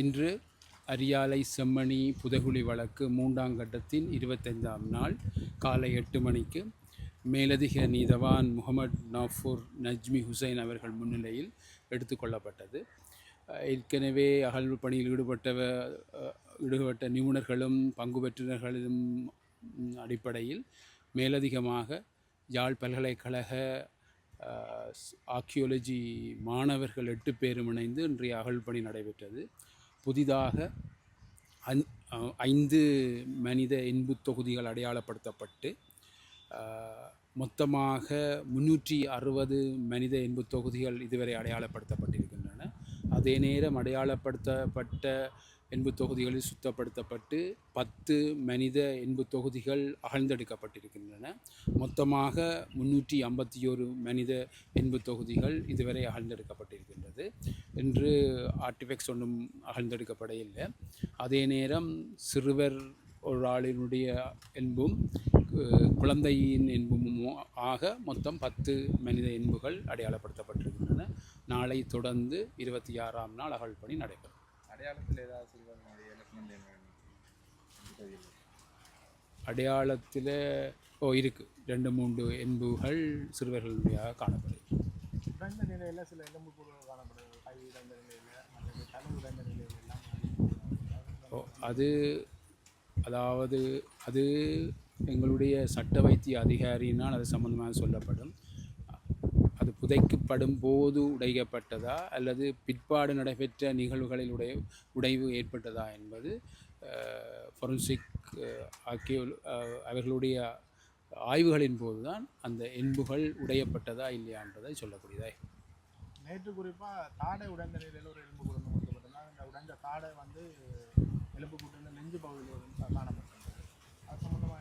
இன்று அரியாலை செம்மணி புதைகுழி வழக்கு 3ஆம் கட்டத்தின் 25ஆம் நாள் காலை 8 மணிக்கு மேலதிக நீதவான் முகமது நாஃபூர் நஜ்மி ஹுசைன் அவர்கள் முன்னிலையில் எடுத்துக்கொள்ளப்பட்டது. ஏற்கனவே அகழ்வு பணியில் ஈடுபட்ட நிபுணர்களும் பங்கு பெற்றினர்களும் அடிப்படையில் மேலதிகமாக யாழ் பல்கலைக்கழக ஆர்க்கியோலஜி மாணவர்கள் 8 பேரும் இணைந்து இன்றைய அகழ்வு நடைபெற்றது. புதிதாக 5 மனித எண்பு தொகுதிகள் அடையாளப்படுத்தப்பட்டு மொத்தமாக 360 மனித எண்பு தொகுதிகள் இதுவரை அடையாளப்படுத்தப்பட்டிருக்கின்றன. அதே நேரம் அடையாளப்படுத்தப்பட்ட எண்பு தொகுதிகளில் சுத்தப்படுத்தப்பட்டு 10 மனித எண்பு தொகுதிகள் அகழ்ந்தெடுக்கப்பட்டிருக்கின்றன. மொத்தமாக 351 மனித எண்பு தொகுதிகள் இதுவரை அகழ்ந்தெடுக்கப்பட்டிருக்கின்றது. இன்று ஆர்டிஃபெக்ட்ஸ் ஒன்றும் அகழ்ந்தெடுக்கப்பட இல்லை. அதே நேரம் சிறுவர் ஒரு ஆளினுடைய என்பும் குழந்தையின் என்பும் ஆக மொத்தம் 10 மனித எண்புகள் அடையாளப்படுத்தப்பட்டிருக்கின்றன. நாளை தொடர்ந்து 26ஆம் நாள் அகழ்வு பணி நடைபெறும். அடையாளத்தில் ஏதாவது அடையாளத்தில் இருக்குது 2-3 எண்புகள் சிறுவர்களுடைய காணப்படுது. உடைந்த நிலையில் சில எலும்பு கூறுகள் காணப்படுது. கை உடைந்த நிலையில், தலை உடைந்த நிலையில் எல்லாம் அது எங்களுடைய சட்ட வைத்திய அதிகாரியினால் அது சம்பந்தமாக சொல்லப்படும். அது புதைக்கப்படும் போது உடைக்கப்பட்டதா அல்லது பிற்பாடு நடைபெற்ற நிகழ்வுகளில் உடைவு ஏற்பட்டதா என்பது ஃபொரன்சிக் அவர்களுடைய ஆய்வுகளின் போது தான் அந்த எண்புகள் உடையப்பட்டதா இல்லையான்றதை சொல்லக்கூடியதா. நேற்று குறிப்பாக தாடை உடைந்த நிலையில் ஒரு எலும்பு கூடு கொடுக்கப்பட்டதுனா அந்த உடைந்த தாடை எலும்பு கூட்டு நெஞ்சு பகுதியில் காணப்பட்டது. அது சம்பந்தமாக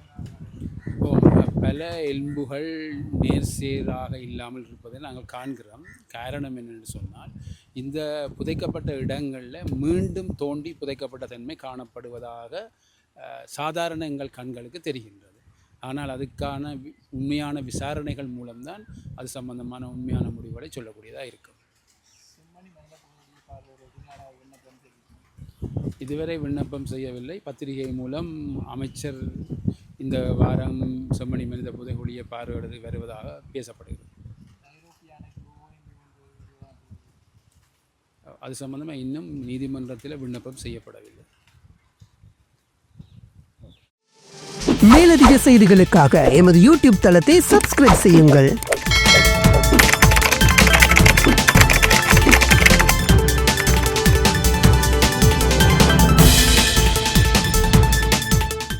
பல எலும்புகள் நேர்சேராக இல்லாமல் இருப்பதை நாங்கள் காண்கிறோம். காரணம் என்னென்னு சொன்னால், இந்த புதைக்கப்பட்ட இடங்களில் மீண்டும் தோண்டி புதைக்கப்பட்ட தன்மை காணப்படுவதாக சாதாரண எங்கள் கண்களுக்கு தெரிகின்றது. ஆனால் அதுக்கான உண்மையான விசாரணைகள் மூலம்தான் அது சம்பந்தமான உண்மையான முடிவுகளை சொல்லக்கூடியதாக இருக்கும். இதுவரை விண்ணப்பம் செய்யவில்லை. பத்திரிகை மூலம் அமைச்சர் இந்த வாரம் செம்மணி மனித புதைகுழியை பார்வையிட வருவதாக பேசப்படுகிறது. அது சம்பந்தமாக இன்னும் நீதிமன்றத்தில் விண்ணப்பம் செய்யப்படவில்லை. மேலதிக செய்திகளுக்காக எமது யூடியூப் தளத்தை சப்ஸ்கிரைப் செய்யுங்கள்.